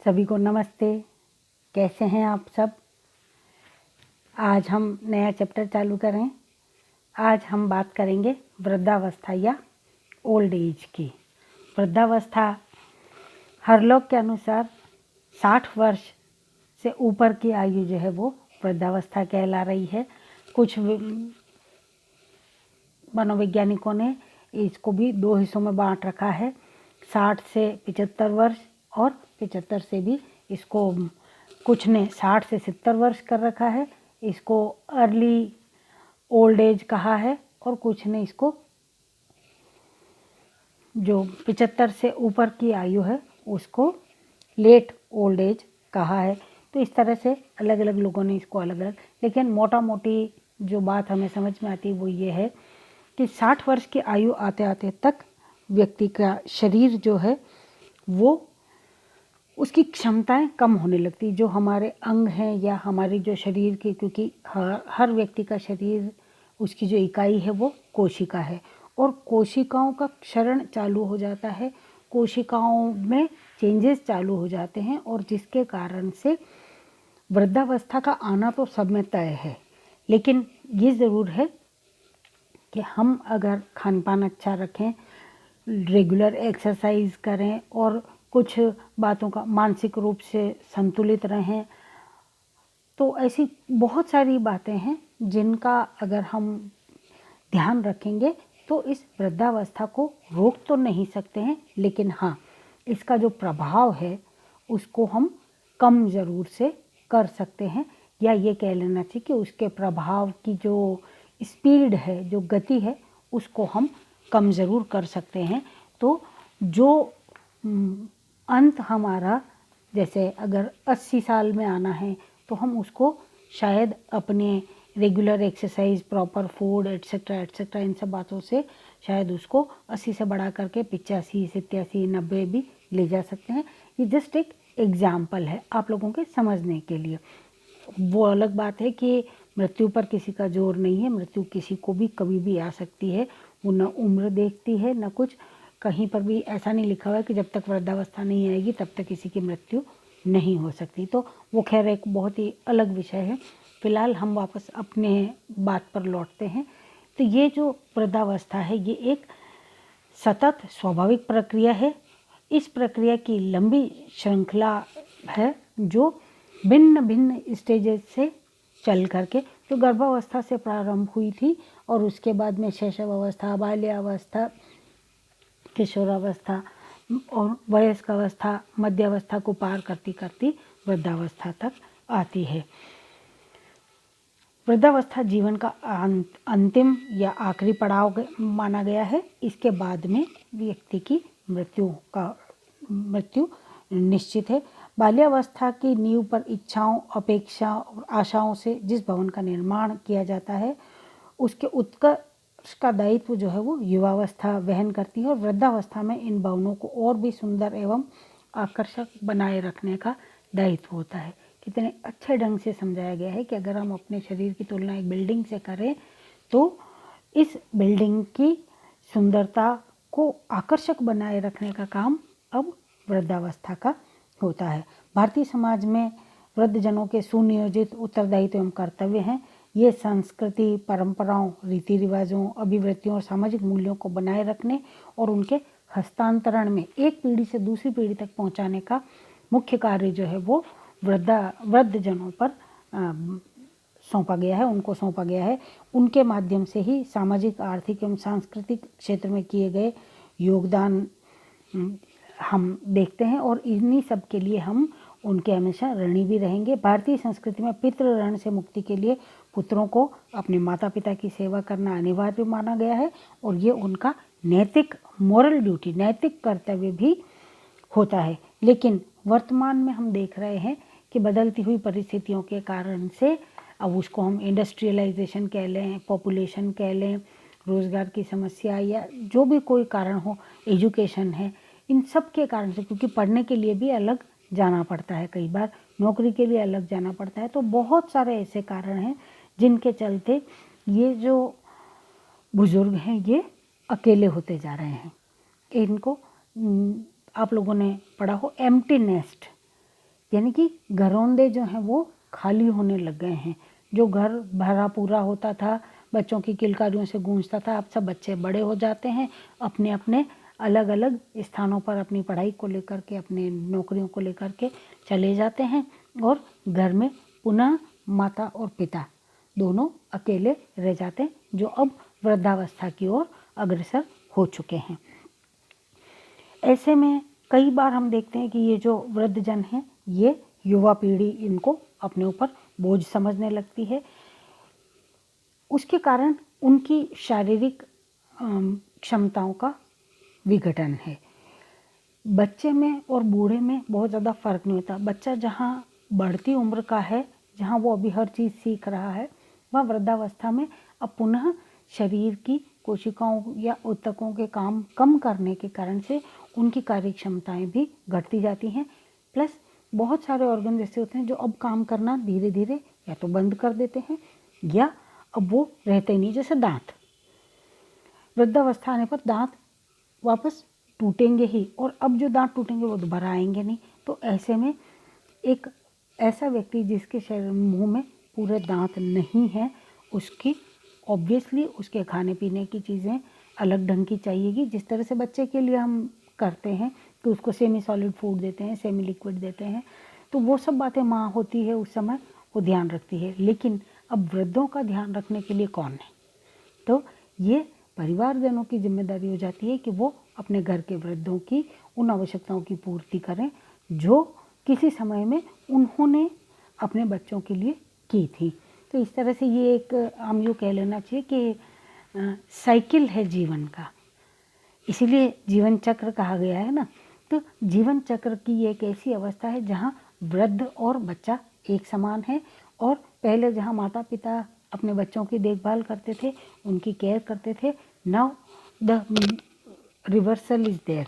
सभी को नमस्ते। कैसे हैं आप सब? आज हम नया चैप्टर चालू करें। आज हम बात करेंगे वृद्धावस्था या ओल्ड एज की। वृद्धावस्था हर लोग के अनुसार 60 वर्ष से ऊपर की आयु जो है वो वृद्धावस्था कहला रही है। कुछ मनोवैज्ञानिकों ने इसको भी 2 हिस्सों में बांट रखा है, 60 से 75 वर्ष और 75 से भी इसको कुछ ने 60 से 70 वर्ष कर रखा है, इसको अर्ली ओल्ड एज कहा है, और कुछ ने इसको जो 75 से ऊपर की आयु है उसको लेट ओल्ड एज कहा है। तो इस तरह से अलग अलग लोगों ने इसको अलग अलग, लेकिन मोटा मोटी जो बात हमें समझ में आती है वो ये है कि 60 वर्ष की आयु आते आते तक व्यक्ति का शरीर जो है वो उसकी क्षमताएं कम होने लगती, जो हमारे अंग हैं या हमारी जो शरीर की, क्योंकि हर व्यक्ति का शरीर उसकी जो इकाई है वो कोशिका है, और कोशिकाओं का क्षरण चालू हो जाता है, कोशिकाओं में चेंजेस चालू हो जाते हैं, और जिसके कारण से वृद्धावस्था का आना तो सब में तय है। लेकिन ये ज़रूर है कि हम अगर खान पान अच्छा रखें, रेगुलर एक्सरसाइज करें और कुछ बातों का मानसिक रूप से संतुलित रहें, तो ऐसी बहुत सारी बातें हैं जिनका अगर हम ध्यान रखेंगे तो इस वृद्धावस्था को रोक तो नहीं सकते हैं, लेकिन हाँ, इसका जो प्रभाव है उसको हम कम ज़रूर से कर सकते हैं, या ये कह लेना चाहिए कि उसके प्रभाव की जो स्पीड है, जो गति है, उसको हम कम ज़रूर कर सकते हैं। तो जो अंत हमारा, जैसे अगर 80 साल में आना है तो हम उसको शायद अपने regular exercise, proper food etcetera etcetera, इन सब बातों से शायद उसको 80 से बढ़ा करके 85, 87, 90 भी ले जा सकते हैं। ये जस्ट एक एग्जाम्पल है आप लोगों के समझने के लिए। वो अलग बात है कि मृत्यु पर किसी का जोर नहीं है, मृत्यु किसी को भी कभी भी आ सकती है, वो न उम्र देखती है न कुछ, कहीं पर भी ऐसा नहीं लिखा हुआ है कि जब तक वृद्धावस्था नहीं आएगी तब तक किसी की मृत्यु नहीं हो सकती। तो वो खैर एक बहुत ही अलग विषय है। फिलहाल हम वापस अपने बात पर लौटते हैं। तो ये जो वृद्धावस्था है ये एक सतत स्वाभाविक प्रक्रिया है। इस प्रक्रिया की लंबी श्रृंखला है जो भिन्न भिन्न स्टेजेस से चल करके, जो गर्भावस्था से प्रारंभ हुई थी और उसके बाद में शैशवावस्था, बाल्यावस्था, किशोरावस्था और वयस्क अवस्था, मध्यावस्था को पार करती करती वृद्धावस्था तक आती है। वृद्धावस्था जीवन का अंतिम या आखिरी पड़ाव माना गया है। इसके बाद में व्यक्ति की मृत्यु निश्चित है। बाल्यावस्था की नींव पर इच्छाओं, अपेक्षा और आशाओं से जिस भवन का निर्माण किया जाता है उसके उत्कर्ष का दायित्व जो है वो युवावस्था वहन करती है, और वृद्धावस्था में इन भवनों को और भी सुंदर एवं आकर्षक बनाए रखने का दायित्व होता है। कितने अच्छे ढंग से समझाया गया है कि अगर हम अपने शरीर की तुलना एक बिल्डिंग से करें तो इस बिल्डिंग की सुंदरता को आकर्षक बनाए रखने का काम अब वृद्धावस्था का होता है। भारतीय समाज में वृद्धजनों के सुनियोजित उत्तरदायित्व एवं कर्तव्य हैं। ये संस्कृति, परंपराओं, रीति रिवाजों, अभिवृत्तियों और सामाजिक मूल्यों को बनाए रखने और उनके हस्तांतरण में एक पीढ़ी से दूसरी पीढ़ी तक पहुंचाने का मुख्य कार्य जो है वो वृद्धजनों पर सौंपा गया है, उनको सौंपा गया है। उनके माध्यम से ही सामाजिक, आर्थिक एवं सांस्कृतिक क्षेत्र में किए गए योगदान हम देखते हैं, और इन्हीं सब के लिए हम उनके हमेशा ऋणी भी रहेंगे। भारतीय संस्कृति में पितृ ऋण से मुक्ति के लिए पुत्रों को अपने माता पिता की सेवा करना अनिवार्य माना गया है, और ये उनका नैतिक मोरल ड्यूटी, नैतिक कर्तव्य भी होता है। लेकिन वर्तमान में हम देख रहे हैं कि बदलती हुई परिस्थितियों के कारण से, अब उसको हम इंडस्ट्रियलाइजेशन कह लें, पॉपुलेशन कह लें, रोज़गार की समस्या या जो भी कोई कारण हो, एजुकेशन है, इन सब के कारण से, क्योंकि पढ़ने के लिए भी अलग जाना पड़ता है, कई बार नौकरी के लिए अलग जाना पड़ता है, तो बहुत सारे ऐसे कारण हैं जिनके चलते ये जो बुज़ुर्ग हैं ये अकेले होते जा रहे हैं। इनको आप लोगों ने पढ़ा हो एम्प्टी नेस्ट, यानी कि घरौंदे जो हैं वो खाली होने लग गए हैं। जो घर भरा पूरा होता था, बच्चों की किलकारियों से गूंजता था, अब सब बच्चे बड़े हो जाते हैं, अपने अपने अलग अलग स्थानों पर अपनी पढ़ाई को लेकर के, अपने नौकरियों को लेकर के चले जाते हैं और घर में पुनः माता और पिता दोनों अकेले रह जाते हैं, जो अब वृद्धावस्था की ओर अग्रसर हो चुके हैं। ऐसे में कई बार हम देखते हैं कि ये जो वृद्धजन हैं, ये युवा पीढ़ी इनको अपने ऊपर बोझ समझने लगती है। उसके कारण उनकी शारीरिक क्षमताओं का विघटन है। बच्चे में और बूढ़े में बहुत ज़्यादा फर्क नहीं होता। बच्चा जहाँ बढ़ती उम्र का है, जहाँ वो अभी हर चीज़ सीख रहा है, वह वृद्धावस्था में अब पुनः शरीर की कोशिकाओं या ऊतकों के काम कम करने के कारण से उनकी कार्य क्षमताएँ भी घटती जाती हैं। प्लस बहुत सारे ऑर्गन ऐसे होते हैं जो अब काम करना धीरे धीरे या तो बंद कर देते हैं या अब वो रहते ही नहीं। जैसे दांत, वृद्धावस्था आने पर दांत वापस टूटेंगे ही, और अब जो दांत टूटेंगे वो दोबारा आएंगे नहीं। तो ऐसे में एक ऐसा व्यक्ति जिसके शरीर मुंह में पूरे दांत नहीं है, उसकी ऑब्वियसली उसके खाने पीने की चीज़ें अलग ढंग की चाहिएगी। जिस तरह से बच्चे के लिए हम करते हैं कि उसको सेमी सॉलिड फूड देते हैं, सेमी लिक्विड देते हैं, तो वो सब बातें माँ होती है उस समय वो ध्यान रखती है। लेकिन अब वृद्धों का ध्यान रखने के लिए कौन है? तो ये परिवारजनों की जिम्मेदारी हो जाती है कि वो अपने घर के वृद्धों की उन आवश्यकताओं की पूर्ति करें जो किसी समय में उन्होंने अपने बच्चों के लिए की थी। तो इस तरह से ये एक हम यूँ कह लेना चाहिए कि साइकिल है जीवन का, इसीलिए जीवन चक्र कहा गया है ना। तो जीवन चक्र की ये एक ऐसी अवस्था है जहाँ वृद्ध और बच्चा एक समान है, और पहले जहाँ माता पिता अपने बच्चों की देखभाल करते थे, उनकी केयर करते थे, now the reversal is there.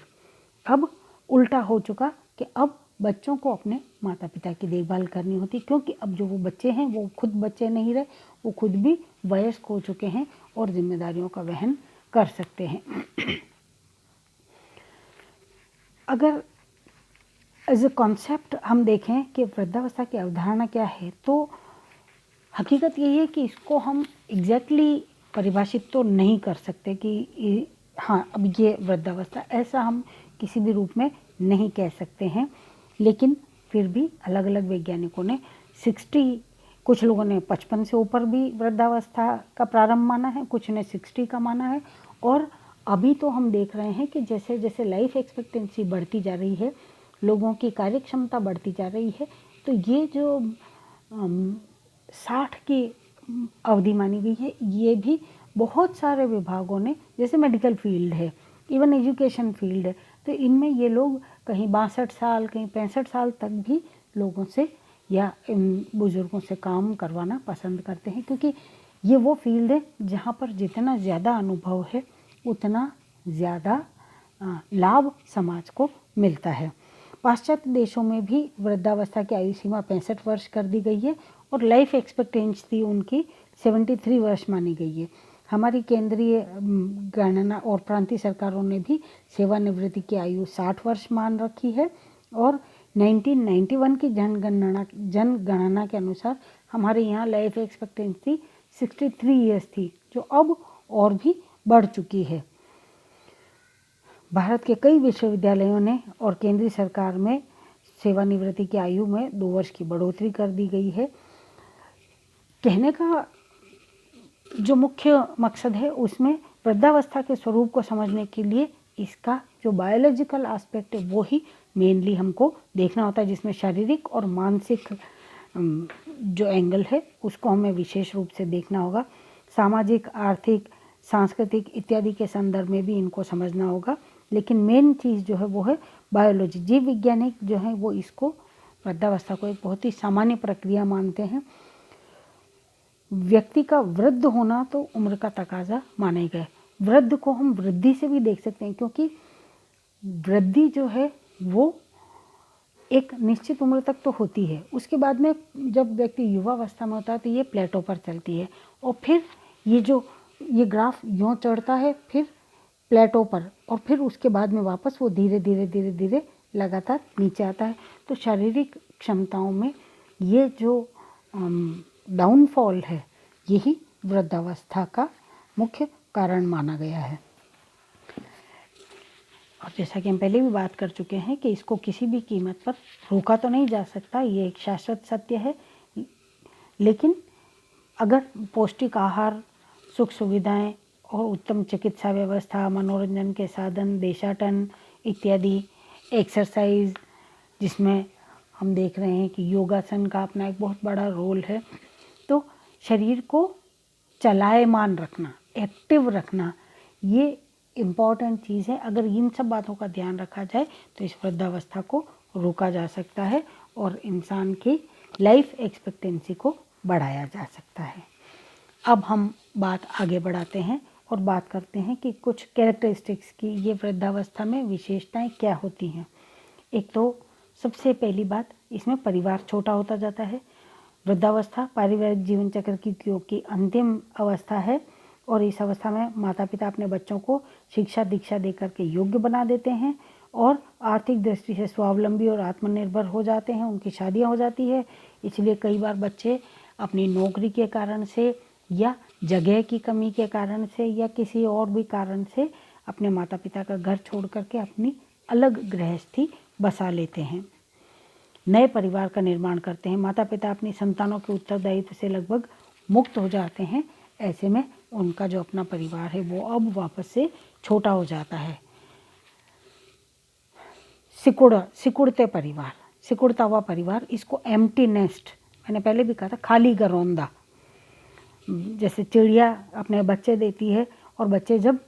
अब उल्टा हो चुका कि अब बच्चों को अपने माता पिता की देखभाल करनी होती, क्योंकि अब जो वो बच्चे हैं वो खुद बच्चे नहीं रहे, वो खुद भी वयस्क हो चुके हैं और जिम्मेदारियों का वहन कर सकते हैं। अगर एज ए कॉन्सेप्ट हम देखें कि वृद्धावस्था की अवधारणा क्या है, तो हकीकत यही है कि इसको हम एग्जैक्टली परिभाषित तो नहीं कर सकते कि हाँ अब ये वृद्धावस्था, ऐसा हम किसी भी रूप में नहीं कह सकते हैं। लेकिन फिर भी अलग अलग वैज्ञानिकों ने 60, कुछ लोगों ने 55 से ऊपर भी वृद्धावस्था का प्रारंभ माना है, कुछ ने 60 का माना है। और अभी तो हम देख रहे हैं कि जैसे जैसे लाइफ एक्सपेक्टेंसी बढ़ती जा रही है, लोगों की कार्य क्षमता बढ़ती जा रही है, तो ये जो 60 की अवधि मानी गई है, ये भी बहुत सारे विभागों ने, जैसे मेडिकल फील्ड है, इवन एजुकेशन फील्ड है, तो इनमें ये लोग कहीं 62 साल, कहीं 65 साल तक भी लोगों से या इन बुज़ुर्गों से काम करवाना पसंद करते हैं, क्योंकि ये वो फील्ड है जहाँ पर जितना ज़्यादा अनुभव है उतना ज़्यादा लाभ समाज को मिलता है। पाश्चात्य देशों में भी वृद्धावस्था की आयु सीमा 65 वर्ष कर दी गई है और लाइफ एक्सपेक्टेंसी उनकी 73 वर्ष मानी गई है। हमारी केंद्रीय गणना और प्रांतीय सरकारों ने भी सेवानिवृत्ति की आयु 60 वर्ष मान रखी है, और 1991 की जनगणना के अनुसार हमारे यहाँ लाइफ एक्सपेक्टेंसी 63 ईयर्स थी, जो अब और भी बढ़ चुकी है। भारत के कई विश्वविद्यालयों ने और केंद्रीय सरकार में सेवानिवृत्ति की आयु में 2 वर्ष की बढ़ोतरी कर दी गई है। कहने का जो मुख्य मकसद है उसमें वृद्धावस्था के स्वरूप को समझने के लिए इसका जो बायोलॉजिकल एस्पेक्ट है वो ही मेनली हमको देखना होता है, जिसमें शारीरिक और मानसिक जो एंगल है उसको हमें विशेष रूप से देखना होगा। सामाजिक, आर्थिक, सांस्कृतिक इत्यादि के संदर्भ में भी इनको समझना होगा, लेकिन मेन चीज़ जो है वो है बायोलॉजी। जीव वैज्ञानिक जो है वो इसको, वृद्धावस्था को, एक बहुत ही सामान्य प्रक्रिया मानते हैं। व्यक्ति का वृद्ध होना तो उम्र का तकाजा माना गया। वृद्ध को हम वृद्धि से भी देख सकते हैं, क्योंकि वृद्धि जो है वो एक निश्चित उम्र तक तो होती है, उसके बाद में जब व्यक्ति युवावस्था में होता है तो ये प्लेटो पर चलती है, और फिर ये ग्राफ यूँ चढ़ता है, फिर प्लेटो पर, और फिर उसके बाद में वापस वो धीरे धीरे धीरे धीरे लगातार नीचे आता है। तो शारीरिक क्षमताओं में ये जो डाउनफॉल है, यही वृद्धावस्था का मुख्य कारण माना गया है। और जैसा कि हम पहले भी बात कर चुके हैं कि इसको किसी भी कीमत पर रोका तो नहीं जा सकता, ये एक शाश्वत सत्य है। लेकिन अगर पौष्टिक आहार, सुख सुविधाएं और उत्तम चिकित्सा व्यवस्था, मनोरंजन के साधन, देशाटन इत्यादि, एक्सरसाइज जिसमें हम देख रहे हैं कि योगासन का अपना एक बहुत बड़ा रोल है, तो शरीर को चलायमान रखना, एक्टिव रखना, ये इम्पॉर्टेंट चीज़ है। अगर इन सब बातों का ध्यान रखा जाए तो इस वृद्धावस्था को रोका जा सकता है और इंसान की लाइफ एक्सपेक्टेंसी को बढ़ाया जा सकता है। अब हम बात आगे बढ़ाते हैं और बात करते हैं कि कुछ कैरेक्टरिस्टिक्स की ये वृद्धावस्था में विशेषताएं क्या होती हैं। एक तो सबसे पहली बात, इसमें परिवार छोटा होता जाता है। वृद्धावस्था पारिवारिक जीवन चक्र की अंतिम अवस्था है और इस अवस्था में माता पिता अपने बच्चों को शिक्षा दीक्षा देकर के योग्य बना देते हैं और आर्थिक दृष्टि से स्वावलंबी और आत्मनिर्भर हो जाते हैं। उनकी शादियां हो जाती है, इसलिए कई बार बच्चे अपनी नौकरी के कारण से या जगह की कमी के कारण से या किसी और भी कारण से अपने माता पिता का घर छोड़ करके अपनी अलग गृहस्थी बसा लेते हैं, नए परिवार का निर्माण करते हैं। माता पिता अपनी संतानों के उत्तरदायित्व से लगभग मुक्त हो जाते हैं। ऐसे में उनका जो अपना परिवार है वो अब वापस से छोटा हो जाता है। सिकुड़ते परिवार, सिकुड़ता हुआ परिवार, इसको एम्प्टी नेस्ट, मैंने पहले भी कहा था, खाली घरौंदा। जैसे चिड़िया अपने बच्चे देती है और बच्चे जब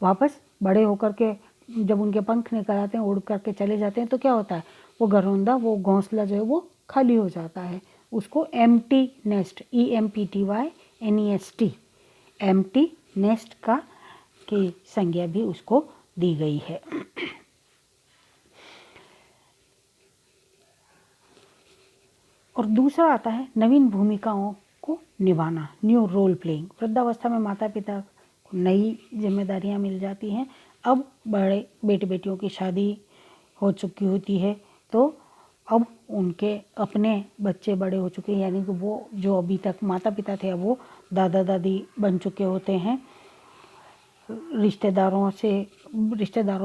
वापस बड़े होकर के जब उनके पंख निकल आते हैं, उड़ करके चले जाते हैं, तो क्या होता है, वो घरौंदा, वो घोंसला जो है वो खाली हो जाता है। उसको empty nest, EMPTYNEST, empty nest का की संज्ञा भी उसको दी गई है। और दूसरा आता है नवीन भूमिकाओं को निभाना, न्यू रोल प्लेइंग। वृद्धावस्था में माता पिता को नई जिम्मेदारियां मिल जाती हैं। अब बड़े बेटे बेटियों की शादी हो चुकी होती है, तो अब उनके अपने बच्चे बड़े हो चुके हैं, यानी कि वो जो अभी तक माता पिता थे अब वो दादा दादी बन चुके होते हैं। रिश्तेदारों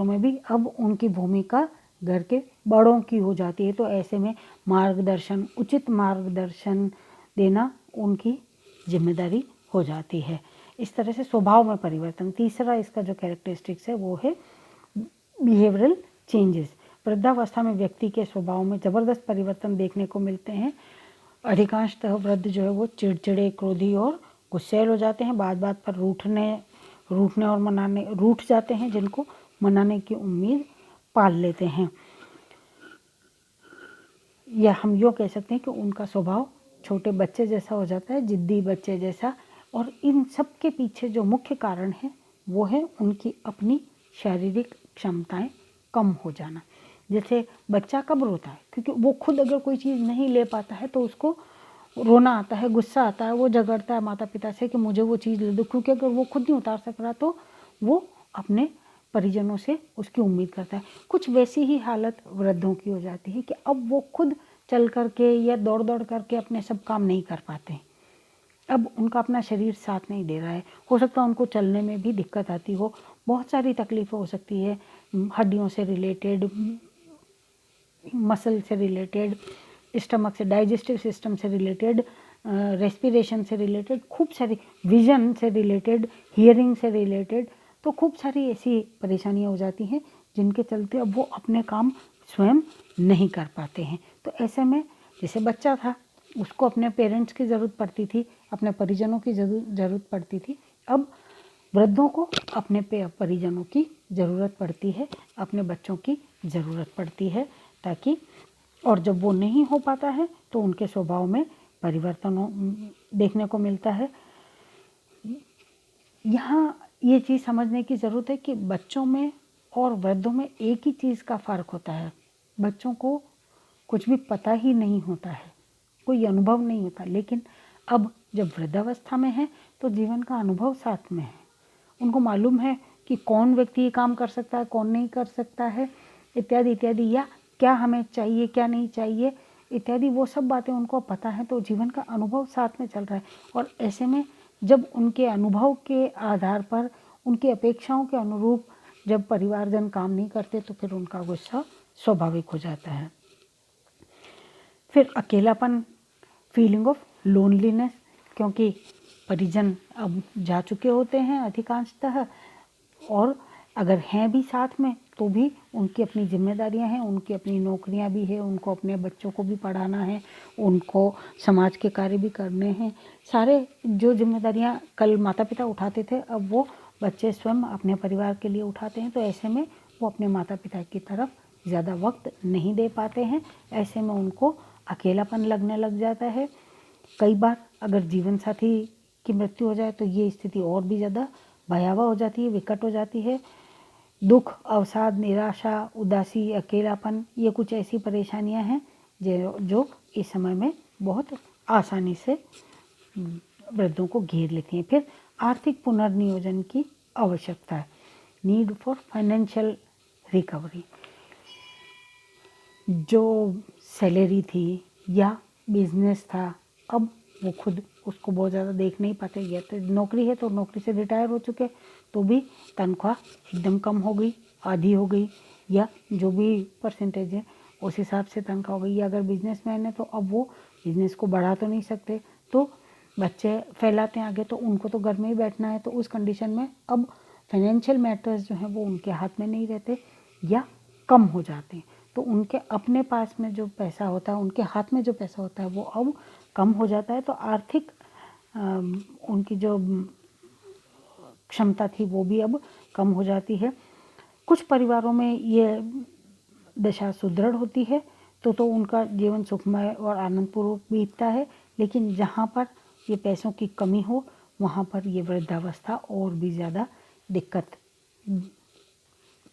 में भी अब उनकी भूमिका घर के बड़ों की हो जाती है। तो ऐसे में मार्गदर्शन, उचित मार्गदर्शन देना उनकी जिम्मेदारी हो जाती है। इस तरह से स्वभाव में परिवर्तन। तीसरा इसका जो कैरेक्टरिस्टिक्स है वो है बिहेवियरल चेंजेस। वृद्धावस्था में व्यक्ति के स्वभाव में ज़बरदस्त परिवर्तन देखने को मिलते हैं। अधिकांशतः वृद्ध जो है वो चिड़चिड़े, क्रोधी और गुस्सैल हो जाते हैं। बात बात पर रूठने और रूठ जाते हैं, जिनको मनाने की उम्मीद पाल लेते हैं। या हम यूँ कह सकते हैं कि उनका स्वभाव छोटे बच्चे जैसा हो जाता है, जिद्दी बच्चे जैसा। और इन सब के पीछे जो मुख्य कारण है वो है उनकी अपनी शारीरिक क्षमताएं कम हो जाना। जैसे बच्चा कब रोता है, क्योंकि वो खुद अगर कोई चीज़ नहीं ले पाता है तो उसको रोना आता है, गुस्सा आता है, वो झगड़ता है माता पिता से कि मुझे वो चीज़ ले दो, क्योंकि अगर वो खुद नहीं उतार सक रहा तो वो अपने परिजनों से उसकी उम्मीद करता है। कुछ वैसी ही हालत वृद्धों की हो जाती है कि अब वो खुद चल करके या दौड़ दौड़ करके अपने सब काम नहीं कर पाते। अब उनका अपना शरीर साथ नहीं दे रहा है। हो सकता है उनको चलने में भी दिक्कत आती हो, बहुत सारी तकलीफ़ें हो सकती है, हड्डियों से रिलेटेड, मसल से रिलेटेड, स्टमक से, डाइजेस्टिव सिस्टम से रिलेटेड, रेस्पिरेशन से रिलेटेड, खूब सारी, विजन से रिलेटेड, हियरिंग से रिलेटेड, तो खूब सारी ऐसी परेशानियां हो जाती हैं जिनके चलते अब वो अपने काम स्वयं नहीं कर पाते हैं। तो ऐसे में जैसे बच्चा था, उसको अपने पेरेंट्स की ज़रूरत पड़ती थी, अपने परिजनों की ज़रूरत पड़ती थी। अब वृद्धों को अपने परिजनों की ज़रूरत पड़ती है, अपने बच्चों की ज़रूरत पड़ती है, ताकि, और जब वो नहीं हो पाता है तो उनके स्वभाव में परिवर्तन देखने को मिलता है। यहाँ ये चीज़ समझने की ज़रूरत है कि बच्चों में और वृद्धों में एक ही चीज़ का फ़र्क होता है। बच्चों को कुछ भी पता ही नहीं होता है, कोई अनुभव नहीं होता, लेकिन अब जब वृद्धावस्था में है तो जीवन का अनुभव साथ में है। उनको मालूम है कि कौन व्यक्ति ये काम कर सकता है, कौन नहीं कर सकता है, इत्यादि इत्यादि, या क्या हमें चाहिए क्या नहीं चाहिए, इत्यादि वो सब बातें उनको पता है, तो जीवन का अनुभव साथ में चल रहा है। और ऐसे में जब उनके अनुभव के आधार पर, उनकी अपेक्षाओं के अनुरूप जब परिवारजन काम नहीं करते तो फिर उनका गुस्सा स्वाभाविक हो जाता है। फिर अकेलापन, फीलिंग ऑफ लोनलीनेस, क्योंकि परिजन अब जा चुके होते हैं अधिकांशतः, और अगर हैं भी साथ में तो भी उनकी अपनी जिम्मेदारियां हैं, उनकी अपनी नौकरियां भी है, उनको अपने बच्चों को भी पढ़ाना है, उनको समाज के कार्य भी करने हैं। सारे जो जिम्मेदारियां कल माता पिता उठाते थे, अब वो बच्चे स्वयं अपने परिवार के लिए उठाते हैं। तो ऐसे में वो अपने माता पिता की तरफ ज़्यादा वक्त नहीं दे पाते हैं। ऐसे में उनको अकेलापन लगने लग जाता है। कई बार अगर जीवन साथी की मृत्यु हो जाए तो ये स्थिति और भी ज़्यादा भयावह हो जाती है, विकट हो जाती है। दुख, अवसाद, निराशा, उदासी, अकेलापन, ये कुछ ऐसी परेशानियां हैं जो इस समय में बहुत आसानी से वृद्धों को घेर लेती हैं। फिर आर्थिक पुनर्नियोजन की आवश्यकता है, नीड फॉर फाइनेंशियल रिकवरी। जो सैलरी थी या बिजनेस था, अब वो खुद उसको बहुत ज़्यादा देख नहीं पाते। या तो नौकरी है तो नौकरी से रिटायर हो चुके तो भी तनख्वाह एकदम कम हो गई, आधी हो गई, या जो भी परसेंटेज है उस हिसाब से तनख्वाह हो गई। या अगर बिजनेसमैन है तो अब वो बिजनेस को बढ़ा तो नहीं सकते, तो बच्चे फैलाते हैं आगे, तो उनको तो घर में ही बैठना है। तो उस कंडीशन में अब फाइनेंशियल मैटर्स जो हैं वो उनके हाथ में नहीं रहते या कम हो जाते हैं। तो उनके अपने पास में जो पैसा होता है, उनके हाथ में जो पैसा होता है वो अब कम हो जाता है। तो आर्थिक उनकी जो क्षमता थी वो भी अब कम हो जाती है। कुछ परिवारों में ये दशा सुदृढ़ होती है तो उनका जीवन सुखमय और आनंदपूर्वक बीतता है। लेकिन जहाँ पर ये पैसों की कमी हो वहाँ पर ये वृद्धावस्था और भी ज़्यादा दिक्कत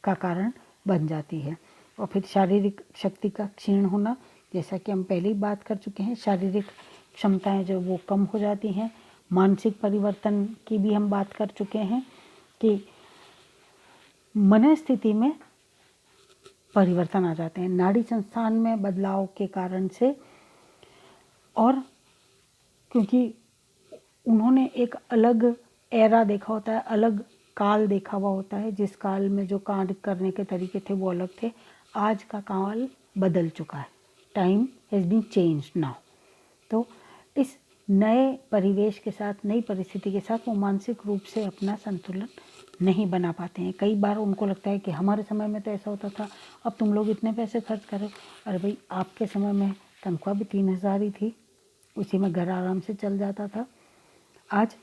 का कारण बन जाती है। और फिर शारीरिक शक्ति का क्षीण होना, जैसा कि हम पहले ही बात कर चुके हैं, शारीरिक क्षमताएं जो वो कम हो जाती हैं। मानसिक परिवर्तन की भी हम बात कर चुके हैं कि मनस्थिति में परिवर्तन आ जाते हैं नाड़ी संस्थान में बदलाव के कारण से। और क्योंकि उन्होंने एक अलग एरा देखा होता है, अलग काल देखा हुआ होता है, जिस काल में जो कार्य करने के तरीके थे वो अलग थे। आज का काल बदल चुका है, time has been changed now. तो इस नए परिवेश के साथ, नई परिस्थिति के साथ वो मानसिक रूप से अपना संतुलन नहीं बना पाते हैं। कई बार उनको लगता है कि हमारे समय में तो ऐसा होता था, अब तुम लोग इतने पैसे खर्च करो। अरे भाई, आपके समय में तनख्वाह भी 3,000 ही थी, उसी में घर आराम से चल जाता था। आज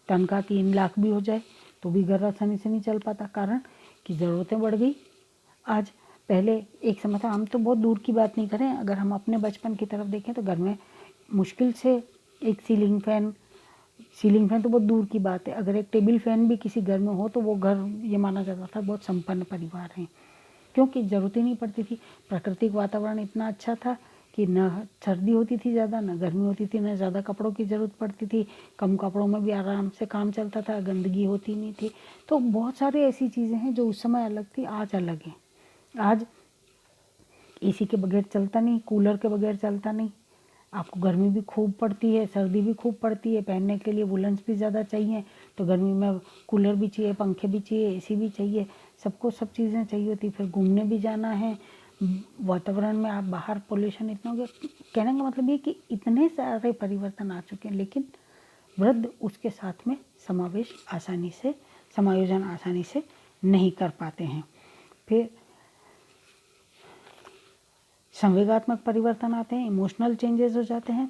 तनख्वाह 3 लाख भी हो जाए तो भी घर आसानी से नहीं चल पाता, कारण कि ज़रूरतें बढ़ गई। आज पहले एक समय था, हम तो बहुत दूर की बात नहीं करें, अगर हम अपने बचपन की तरफ देखें तो घर में मुश्किल से एक सीलिंग फैन तो बहुत दूर की बात है, अगर एक टेबल फैन भी किसी घर में हो तो वो घर ये माना जाता था बहुत संपन्न परिवार हैं, क्योंकि ज़रूरत ही नहीं पड़ती थी। प्राकृतिक वातावरण इतना अच्छा था कि न सर्दी होती थी ज़्यादा, न गर्मी होती थी, न ज़्यादा कपड़ों की ज़रूरत पड़ती थी, कम कपड़ों में भी आराम से काम चलता था, गंदगी होती नहीं थी। तो बहुत सारी ऐसी चीज़ें हैं जो उस समय अलग थी, आज अलग हैं। आज एसी के बगैर चलता नहीं, कूलर के बगैर चलता नहीं, आपको गर्मी भी खूब पड़ती है, सर्दी भी खूब पड़ती है, पहनने के लिए वुलन्स भी ज़्यादा चाहिए, तो गर्मी में कूलर भी चाहिए, पंखे भी चाहिए, एसी भी चाहिए, सबको सब चीज़ें चाहिए होती। फिर घूमने भी जाना है, वातावरण में आप बाहर पोल्यूशन इतना हो गया। कहने का मतलब ये कि इतने सारे परिवर्तन आ चुके हैं, लेकिन वृद्ध उसके साथ में समायोजन आसानी से नहीं कर पाते हैं। फिर संवेगात्मक परिवर्तन आते हैं, इमोशनल चेंजेस हो जाते हैं,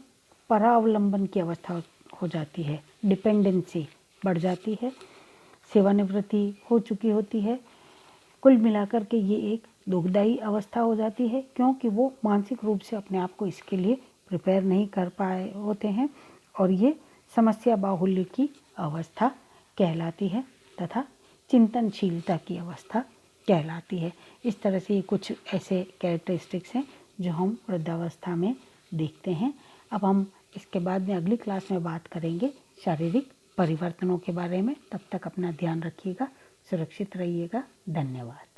परावलंबन की अवस्था हो जाती है, डिपेंडेंसी बढ़ जाती है, सेवानिवृत्ति हो चुकी होती है। कुल मिलाकर के ये एक दुखदायी अवस्था हो जाती है, क्योंकि वो मानसिक रूप से अपने आप को इसके लिए प्रिपेयर नहीं कर पाए होते हैं, और ये समस्या बाहुल्य की अवस्था कहलाती है तथा चिंतनशीलता की अवस्था कहलाती है। इस तरह से ये कुछ ऐसे कैरेक्टरिस्टिक्स हैं जो हम वृद्धावस्था में देखते हैं। अब हम इसके बाद में अगली क्लास में बात करेंगे शारीरिक परिवर्तनों के बारे में। तब तक अपना ध्यान रखिएगा, सुरक्षित रहिएगा। धन्यवाद।